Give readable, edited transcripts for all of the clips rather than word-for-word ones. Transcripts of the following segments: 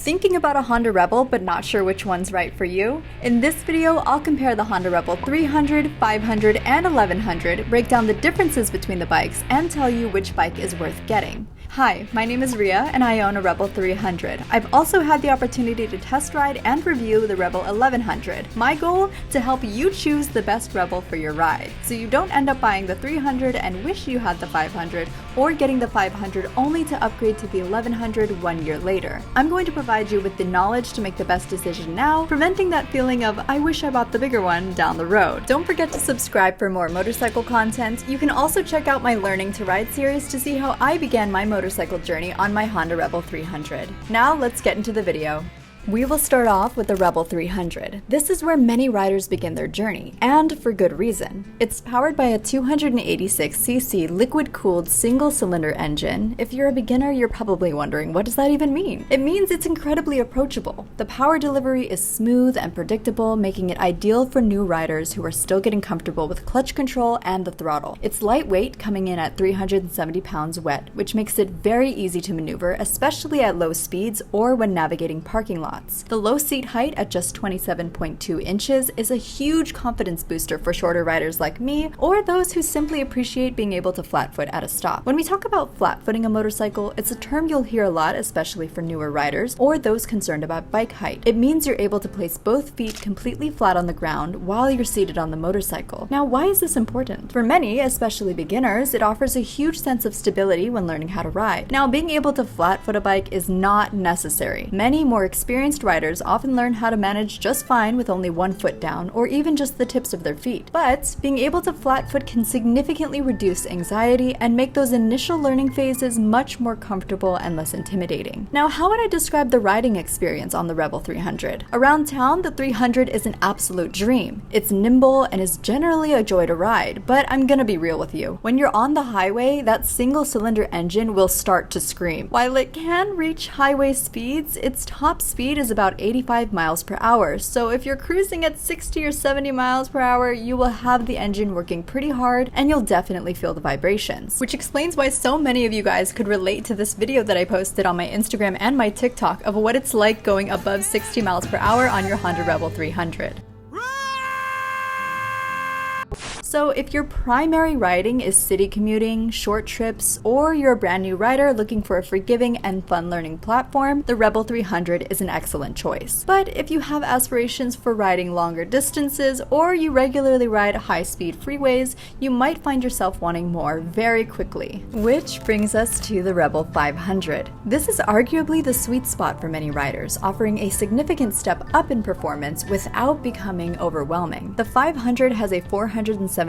Thinking about a Honda Rebel but not sure which one's right for you? In this video, I'll compare the Honda Rebel 300, 500, and 1100, break down the differences between the bikes, and tell you which bike is worth getting. Hi, my name is Ria and I own a Rebel 300. I've also had the opportunity to test ride and review the Rebel 1100. My goal? To help you choose the best Rebel for your ride, so you don't end up buying the 300 and wish you had the 500, or getting the 500 only to upgrade to the 1100 1 year later. I'm going to provide you with the knowledge to make the best decision now, preventing that feeling of I wish I bought the bigger one down the road. Don't forget to subscribe for more motorcycle content. You can also check out my Learning to Ride series to see how I began my motorcycle journey on my Honda Rebel 300. Now let's get into the video. We will start off with the Rebel 300. This is where many riders begin their journey, and for good reason. It's powered by a 286cc liquid-cooled single-cylinder engine. If you're a beginner, you're probably wondering, what does that even mean? It means it's incredibly approachable. The power delivery is smooth and predictable, making it ideal for new riders who are still getting comfortable with clutch control and the throttle. It's lightweight, coming in at 370 pounds wet, which makes it very easy to maneuver, especially at low speeds or when navigating parking lots. The low seat height at just 27.2 inches is a huge confidence booster for shorter riders like me, or those who simply appreciate being able to flat foot at a stop. When we talk about flat footing a motorcycle, it's a term you'll hear a lot, especially for newer riders or those concerned about bike height. It means you're able to place both feet completely flat on the ground while you're seated on the motorcycle. Now, why is this important? For many, especially beginners, it offers a huge sense of stability when learning how to ride. Now, being able to flat foot a bike is not necessary. Many more experienced riders often learn how to manage just fine with only one foot down, or even just the tips of their feet. But being able to flat foot can significantly reduce anxiety and make those initial learning phases much more comfortable and less intimidating. Now, how would I describe the riding experience on the Rebel 300? Around town, the 300 is an absolute dream. It's nimble and is generally a joy to ride, but I'm gonna be real with you. When you're on the highway, that single-cylinder engine will start to scream. While it can reach highway speeds, its top speed is about 85 miles per hour, so if you're cruising at 60 or 70 miles per hour, you will have the engine working pretty hard and you'll definitely feel the vibrations. Which explains why so many of you guys could relate to this video that I posted on my Instagram and my TikTok of what it's like going above 60 miles per hour on your Honda Rebel 300. So if your primary riding is city commuting, short trips, or you're a brand new rider looking for a forgiving and fun learning platform, the Rebel 300 is an excellent choice. But if you have aspirations for riding longer distances, or you regularly ride high-speed freeways, you might find yourself wanting more very quickly. Which brings us to the Rebel 500. This is arguably the sweet spot for many riders, offering a significant step up in performance without becoming overwhelming. The 500 has a 471cc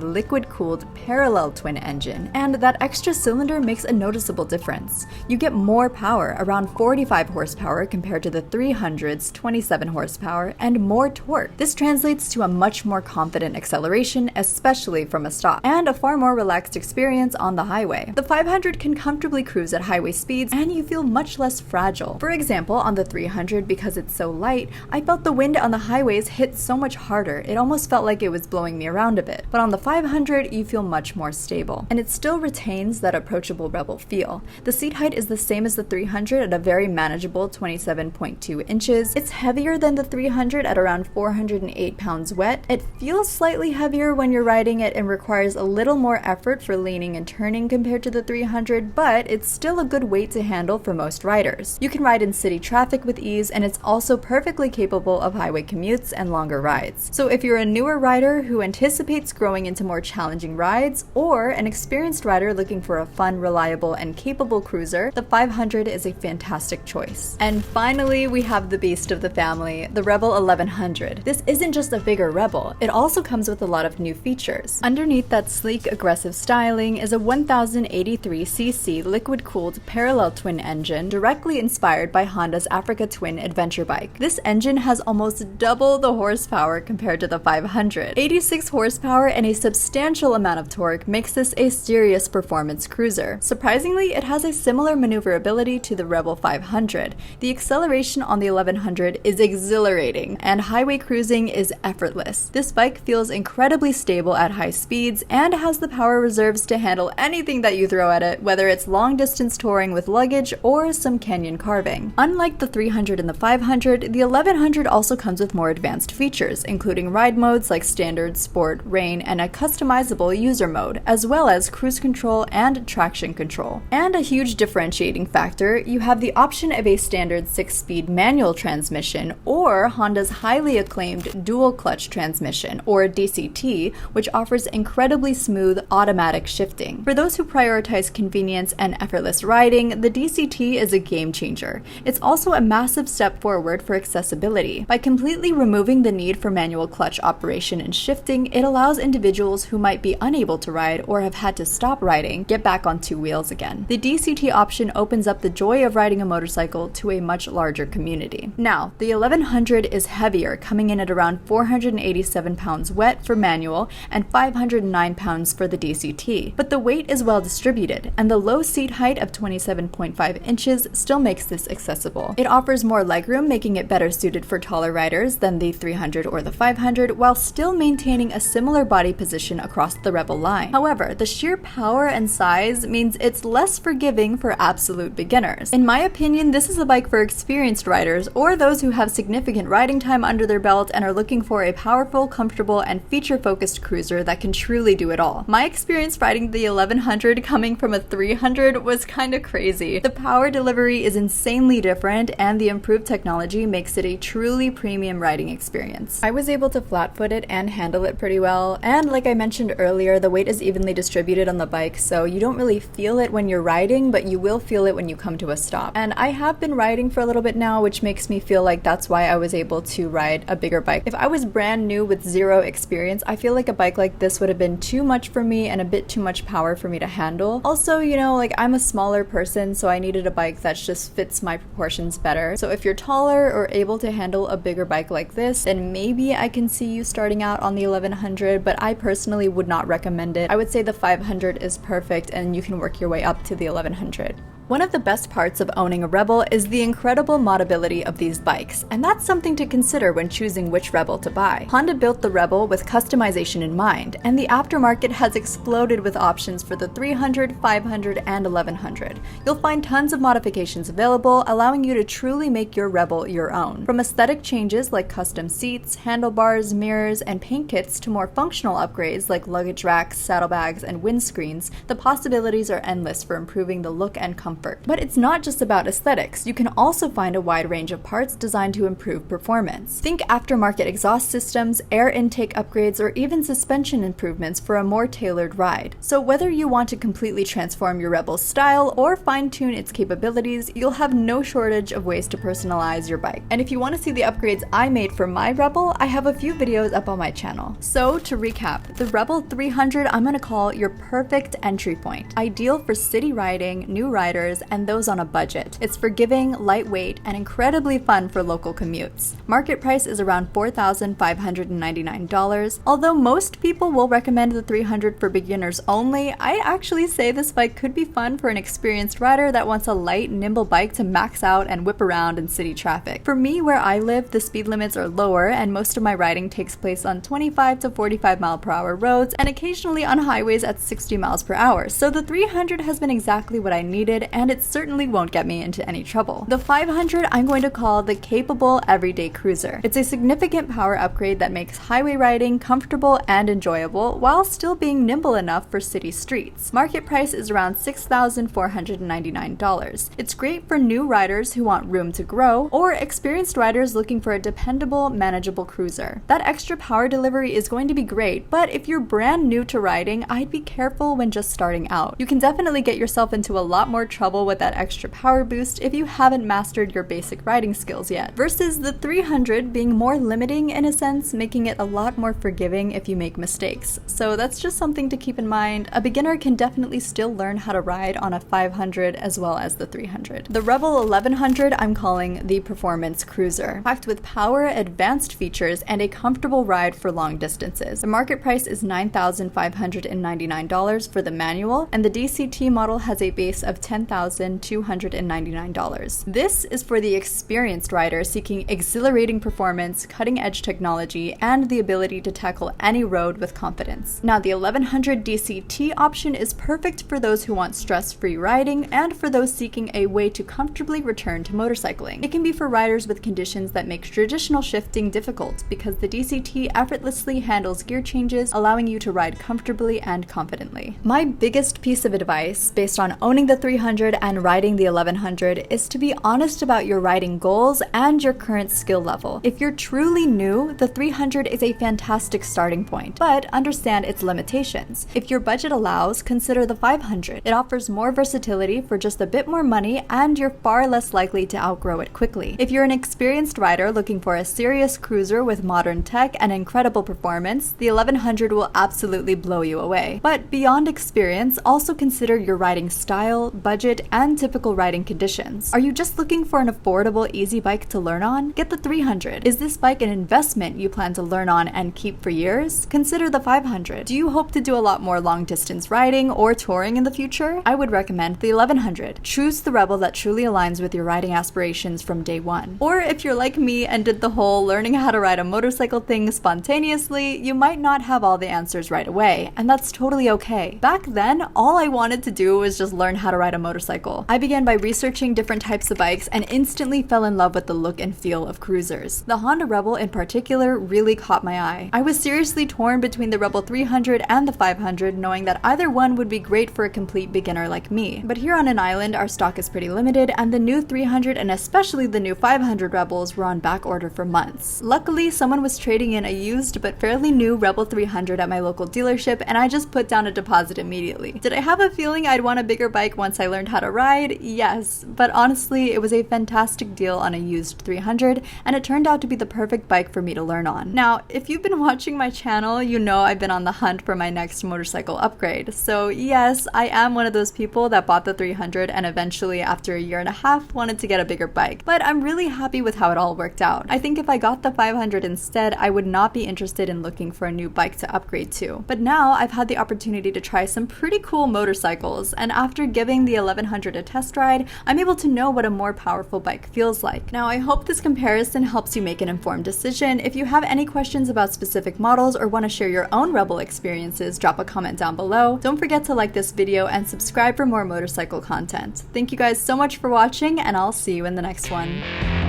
liquid-cooled parallel twin engine, and that extra cylinder makes a noticeable difference. You get more power, around 45 horsepower compared to the 300's 27 horsepower, and more torque. This translates to a much more confident acceleration, especially from a stop, and a far more relaxed experience on the highway. The 500 can comfortably cruise at highway speeds, and you feel much less fragile. For example, on the 300, because it's so light, I felt the wind on the highways hit so much harder, it almost felt like it was blowing me around a bit. But on the 500, you feel much more stable. And it still retains that approachable Rebel feel. The seat height is the same as the 300 at a very manageable 27.2 inches. It's heavier than the 300 at around 408 pounds wet. It feels slightly heavier when you're riding it and requires a little more effort for leaning and turning compared to the 300, but it's still a good weight to handle for most riders. You can ride in city traffic with ease, and it's also perfectly capable of highway commutes and longer rides. So if you're a newer rider who anticipates growing into more challenging rides, or an experienced rider looking for a fun, reliable, and capable cruiser, the 500 is a fantastic choice. And finally, we have the beast of the family, the Rebel 1100. This isn't just a bigger Rebel, it also comes with a lot of new features. Underneath that sleek, aggressive styling is a 1083cc liquid-cooled parallel twin engine directly inspired by Honda's Africa Twin adventure bike. This engine has almost double the horsepower compared to the 500. 86 36 horsepower and a substantial amount of torque makes this a serious performance cruiser. Surprisingly, it has a similar maneuverability to the Rebel 500. The acceleration on the 1100 is exhilarating, and highway cruising is effortless. This bike feels incredibly stable at high speeds and has the power reserves to handle anything that you throw at it, whether it's long-distance touring with luggage or some canyon carving. Unlike the 300 and the 500, the 1100 also comes with more advanced features, including ride modes like Standard, Sport, Rain, and a customizable user mode, as well as cruise control and traction control. And a huge differentiating factor, you have the option of a standard 6-speed manual transmission or Honda's highly acclaimed dual-clutch transmission, or DCT, which offers incredibly smooth automatic shifting. For those who prioritize convenience and effortless riding, the DCT is a game changer. It's also a massive step forward for accessibility. By completely removing the need for manual clutch operation and shifting, it allows individuals who might be unable to ride or have had to stop riding get back on two wheels again. The DCT option opens up the joy of riding a motorcycle to a much larger community. Now, the 1100 is heavier, coming in at around 487 pounds wet for manual and 509 pounds for the DCT. But the weight is well distributed, and the low seat height of 27.5 inches still makes this accessible. It offers more legroom, making it better suited for taller riders than the 300 or the 500, while still maintaining a similar body position across the Rebel line. However, the sheer power and size means it's less forgiving for absolute beginners. In my opinion, this is a bike for experienced riders or those who have significant riding time under their belt and are looking for a powerful, comfortable, and feature-focused cruiser that can truly do it all. My experience riding the 1100 coming from a 300 was kind of crazy. The power delivery is insanely different, and the improved technology makes it a truly premium riding experience. I was able to flat-foot it and handle it pretty well, and like I mentioned earlier, the weight is evenly distributed on the bike, so you don't really feel it when you're riding, but you will feel it when you come to a stop. And I have been riding for a little bit now, which makes me feel like that's why I was able to ride a bigger bike. If I was brand new with zero experience, I feel like a bike like this would have been too much for me and a bit too much power for me to handle. Also, you know, like I'm a smaller person, so I needed a bike that just fits my proportions better. So if you're taller or able to handle a bigger bike like this, then maybe I can see you starting out on the 1100, but I personally would not recommend it. I would say the 500 is perfect and you can work your way up to the 1100. One of the best parts of owning a Rebel is the incredible modability of these bikes, and that's something to consider when choosing which Rebel to buy. Honda built the Rebel with customization in mind, and the aftermarket has exploded with options for the 300, 500, and 1100. You'll find tons of modifications available, allowing you to truly make your Rebel your own. From aesthetic changes like custom seats, handlebars, mirrors, and paint kits to more functional upgrades like luggage racks, saddlebags, and windscreens, the possibilities are endless for improving the look and comfort. But it's not just about aesthetics. You can also find a wide range of parts designed to improve performance. Think aftermarket exhaust systems, air intake upgrades, or even suspension improvements for a more tailored ride. So whether you want to completely transform your Rebel's style or fine-tune its capabilities, you'll have no shortage of ways to personalize your bike. And if you want to see the upgrades I made for my Rebel, I have a few videos up on my channel. So to recap, the Rebel 300 I'm going to call your perfect entry point. Ideal for city riding, new riders, and those on a budget. It's forgiving, lightweight, and incredibly fun for local commutes. Market price is around $4,599. Although most people will recommend the 300 for beginners only, I actually say this bike could be fun for an experienced rider that wants a light, nimble bike to max out and whip around in city traffic. For me, where I live, the speed limits are lower, and most of my riding takes place on 25 to 45 mile per hour roads and occasionally on highways at 60 miles per hour. So the 300 has been exactly what I needed, and it certainly won't get me into any trouble. The 500 I'm going to call the capable everyday cruiser. It's a significant power upgrade that makes highway riding comfortable and enjoyable while still being nimble enough for city streets. Market price is around $6,499. It's great for new riders who want room to grow or experienced riders looking for a dependable, manageable cruiser. That extra power delivery is going to be great, but if you're brand new to riding, I'd be careful when just starting out. You can definitely get yourself into a lot more trouble trouble with that extra power boost if you haven't mastered your basic riding skills yet, versus the 300 being more limiting in a sense, making it a lot more forgiving if you make mistakes. So that's just something to keep in mind. A beginner can definitely still learn how to ride on a 500 as well as the 300. The Rebel 1100 I'm calling the performance cruiser, packed with power, advanced features, and a comfortable ride for long distances. The market price is $9,599 for the manual, and the DCT model has a base of $10,299. This is for the experienced rider seeking exhilarating performance, cutting-edge technology, and the ability to tackle any road with confidence. Now, the 1100 DCT option is perfect for those who want stress-free riding and for those seeking a way to comfortably return to motorcycling. It can be for riders with conditions that make traditional shifting difficult because the DCT effortlessly handles gear changes, allowing you to ride comfortably and confidently. My biggest piece of advice, based on owning the 300 and riding the 1100, is to be honest about your riding goals and your current skill level. If you're truly new, the 300 is a fantastic starting point, but understand its limitations. If your budget allows, consider the 500. It offers more versatility for just a bit more money, and you're far less likely to outgrow it quickly. If you're an experienced rider looking for a serious cruiser with modern tech and incredible performance, the 1100 will absolutely blow you away. But beyond experience, also consider your riding style, budget, and typical riding conditions. Are you just looking for an affordable, easy bike to learn on? Get the 300. Is this bike an investment you plan to learn on and keep for years? Consider the 500. Do you hope to do a lot more long-distance riding or touring in the future? I would recommend the 1100. Choose the Rebel that truly aligns with your riding aspirations from day one. Or if you're like me and did the whole learning how to ride a motorcycle thing spontaneously, you might not have all the answers right away, and that's totally okay. Back then, all I wanted to do was just learn how to ride a motorcycle. I began by researching different types of bikes and instantly fell in love with the look and feel of cruisers. The Honda Rebel in particular really caught my eye. I was seriously torn between the Rebel 300 and the 500, knowing that either one would be great for a complete beginner like me. But here on an island, our stock is pretty limited, and the new 300 and especially the new 500 Rebels were on back order for months. Luckily, someone was trading in a used but fairly new Rebel 300 at my local dealership, and I just put down a deposit immediately. Did I have a feeling I'd want a bigger bike once I learned how to ride? Yes, but honestly, it was a fantastic deal on a used 300, and it turned out to be the perfect bike for me to learn on. Now, if you've been watching my channel, you know I've been on the hunt for my next motorcycle upgrade. So yes, I am one of those people that bought the 300 and eventually, after a year and a half, wanted to get a bigger bike. But I'm really happy with how it all worked out. I think if I got the 500 instead, I would not be interested in looking for a new bike to upgrade to. But now I've had the opportunity to try some pretty cool motorcycles, and after giving the 1100 a test ride, I'm able to know what a more powerful bike feels like. Now, I hope this comparison helps you make an informed decision. If you have any questions about specific models or want to share your own Rebel experiences, drop a comment down below. Don't forget to like this video and subscribe for more motorcycle content. Thank you guys so much for watching, and I'll see you in the next one.